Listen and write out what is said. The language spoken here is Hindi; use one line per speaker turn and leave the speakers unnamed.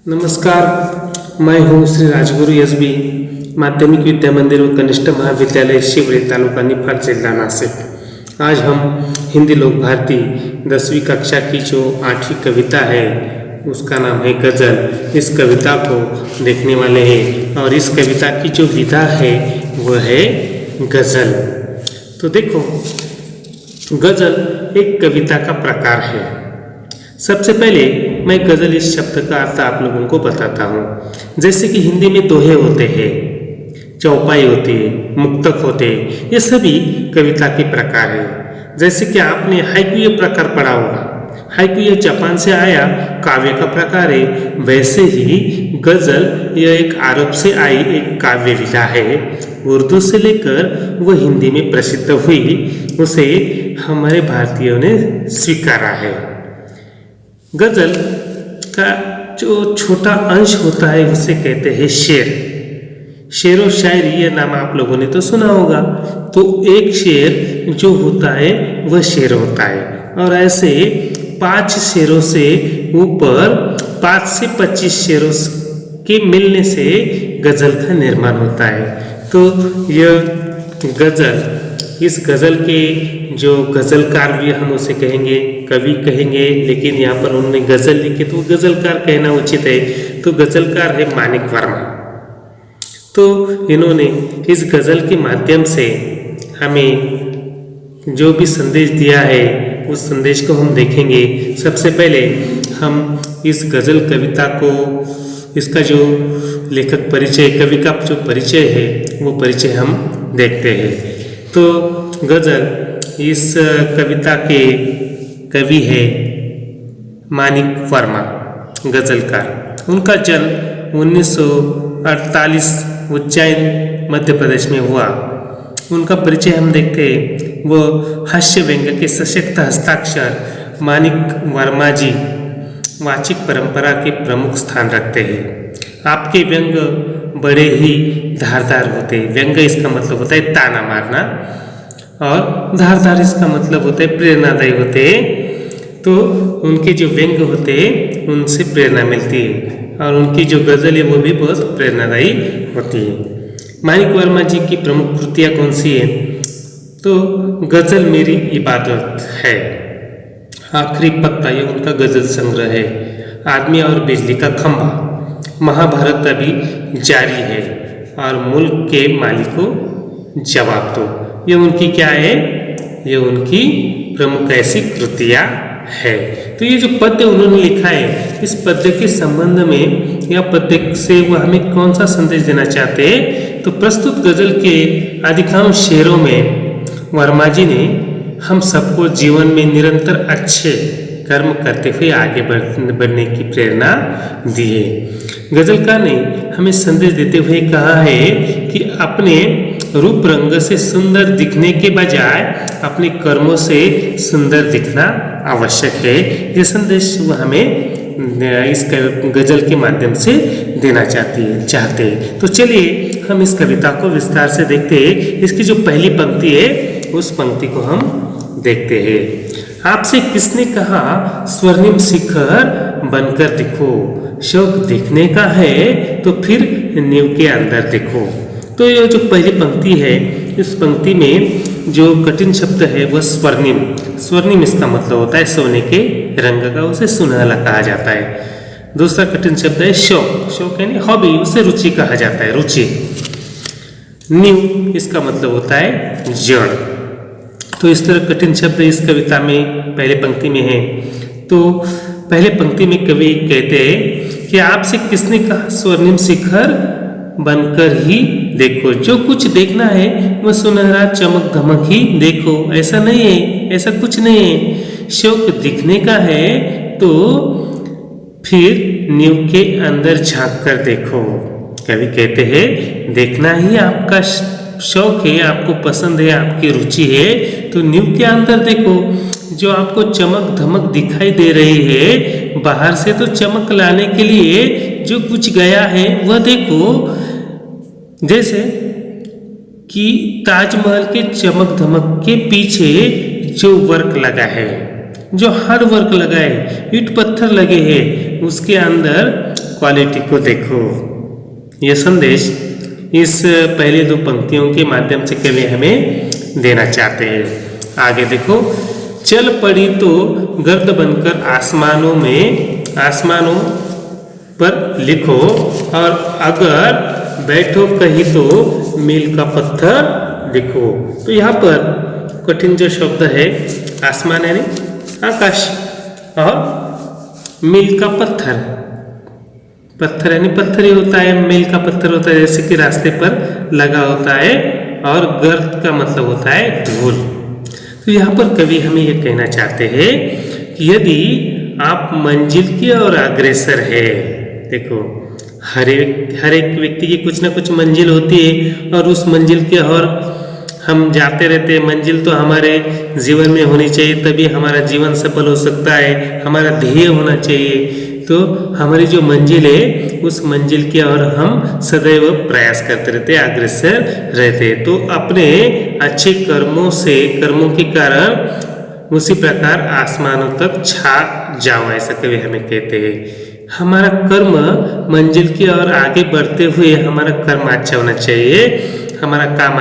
नमस्कार, मैं हूं श्री राजगुरु एसबी माध्यमिक विद्या मंदिर व कनिष्ठ महाविद्यालय शिवरे तालुका निफाड जिला नासिक। आज हम हिंदी लोक भारती 10वीं कक्षा की जो 8वीं कविता है उसका नाम है गज़ल। इस कविता को देखने वाले हैं और इस कविता की जो विधा है वह है गज़ल। तो देखो, गज़ल एक कविता का प्रकार है। सबसे पहले मैं गज़ल इस शब्द का अर्थ आप लोगों को बताता हूँ। जैसे कि हिंदी में दोहे होते हैं, चौपाई होती है, मुक्तक होते हैं, ये सभी कविता के प्रकार हैं। जैसे कि आपने हाइकू ये प्रकार पढ़ा होगा। हाइकू ये जापान से आया काव्य का प्रकार है। वैसे ही गज़ल यह एक अरब से आई एक काव्य विधा है। उर्दू से लेकर वह हिंदी में प्रसिद्ध हुई, उसे हमारे भारतीयों ने स्वीकारा है। गज़ल का जो छोटा अंश होता है उसे कहते हैं शेर। शेर व शायरी ये नाम आप लोगों ने तो सुना होगा। तो एक शेर जो होता है वह शेर होता है, और ऐसे 5 शेरों से ऊपर 5 से 25 शेरों के मिलने से गज़ल का निर्माण होता है। तो यह गज़ल, इस गज़ल के जो गज़लकार भी हम उसे कहेंगे, कवि कहेंगे, लेकिन यहाँ पर उन्होंने गज़ल लिखी तो गज़लकार कहना उचित है। तो गज़लकार है मानिक वर्मा। तो इन्होंने इस गज़ल के माध्यम से हमें जो भी संदेश दिया है उस संदेश को हम देखेंगे। सबसे पहले हम इस गज़ल कविता को, इसका जो लेखक परिचय, कवि का जो परिचय है वो परिचय हम देखते हैं। तो गज़ल, इस कविता के कवि है मानिक वर्मा, गज़लकार। उनका जन्म 1948 उज्जैन मध्य प्रदेश में हुआ। उनका परिचय हम देखते हैं। वो हास्य व्यंग्य के सशक्त हस्ताक्षर मानिक वर्मा जी वाचिक परंपरा के प्रमुख स्थान रखते हैं। आपके व्यंग्य बड़े ही धारदार होते हैं। व्यंग्य इसका मतलब होता है ताना मारना, और धारदार इसका मतलब होता है प्रेरणादायी होते हैं। तो उनके जो व्यंग्य होते हैं उनसे प्रेरणा मिलती है, और उनकी जो गज़ल है वो भी बहुत प्रेरणादायी होती है। मानिक वर्मा जी की प्रमुख कृतियाँ कौन सी है? तो गज़ल मेरी इबादत है, आखिरी पत्ता, ये उनका गज़ल संग्रह है। आदमी और बिजली का खंभा, महाभारत अभी जारी है, और मुल्क के मालिक को जवाब दो, ये उनकी क्या है? ये उनकी प्रमुख ऐसी कृतियाँ है। तो ये जो पद्य उन्होंने लिखा है, इस पद्य के संबंध में या पद्य से वो हमें कौन सा संदेश देना चाहते हैं? तो प्रस्तुत गज़ल के अधिकांश शेरों में वर्मा जी ने हम सबको जीवन में निरंतर अच्छे कर्म करते हुए आगे बढ़ने की प्रेरणा दी है। गज़लकार ने हमें संदेश देते हुए कहा है कि अपने रूप रंग से सुंदर दिखने के बजाय अपने कर्मों से सुंदर दिखना आवश्यक है। ये संदेश वो हमें इस गज़ल के माध्यम से देना चाहते हैं। तो चलिए हम इस कविता को विस्तार से देखते हैं। इसकी जो पहली पंक्ति है उस पंक्ति को हम देखते हैं। आपसे किसने कहा स्वर्णिम शिखर बनकर दिखो, शौक दिखने का है तो फिर नींव के अंदर देखो। तो ये जो पहली पंक्ति है, इस पंक्ति में जो कठिन शब्द है वह स्वर्णिम। स्वर्णिम इसका मतलब होता है सोने के रंग का, उसे सुनहला कहा जाता है। दूसरा कठिन शब्द है शौक। शौक यानी हॉबी, उसे रुचि कहा जाता है, रुचि। नींव इसका मतलब होता है जड़। तो इस तरह कठिन शब्द इस कविता में पहले पंक्ति में है। तो पहले पंक्ति में कवि कहते हैं कि आपसे किसने कहा स्वर्णिम शिखर बनकर ही देखो, जो कुछ देखना है वह सुनहरा चमक धमक ही देखो। ऐसा नहीं है, ऐसा कुछ नहीं है। शौक दिखने का है तो फिर नींव के अंदर झांक कर देखो। कवि कहते हैं देखना ही आपका शौक है, आपको पसंद है, आपकी रुचि है, तो नींव के अंदर देखो। जो आपको चमक धमक दिखाई दे रही है बाहर से, तो चमक लाने के लिए जो कुछ गया है वह देखो। जैसे कि ताजमहल के चमक धमक के पीछे जो वर्क लगा है, जो हार्ड वर्क लगा है, ईंट पत्थर लगे हैं, उसके अंदर क्वालिटी को देखो। यह संदेश इस पहले दो पंक्तियों के माध्यम से कवि हमें देना चाहते हैं। आगे देखो, चल पड़ी तो गर्द बनकर आसमानों पर लिखो, और अगर बैठो कहीं तो मील का पत्थर लिखो। तो यहाँ पर कठिन जो शब्द है आसमान यानी आकाश, और मील का पत्थर, पत्थर यानी पत्थर ही होता है, मील का पत्थर होता है जैसे कि रास्ते पर लगा होता है, और गर्द का मतलब होता है धूल। तो यहाँ पर कवि हमें यह कहना चाहते हैं कि यदि आप मंजिल की ओर अग्रसर है, देखो हर एक व्यक्ति की कुछ ना कुछ मंजिल होती है, और उस मंजिल की ओर हम जाते रहते हैं। मंजिल तो हमारे जीवन में होनी चाहिए, तभी हमारा जीवन सफल हो सकता है, हमारा ध्येय होना चाहिए। तो हमारी जो मंजिल है उस मंजिल की ओर हम सदैव प्रयास करते रहते हैं, अग्रसर रहते हैं। तो अपने अच्छे कर्मों के कारण उसी प्रकार आसमानों तक छा जाओ, ऐसा कवि हमें कहते हैं। हमारा कर्म मंजिल की ओर आगे बढ़ते हुए हमारा कर्म अच्छा होना चाहिए, हमारा काम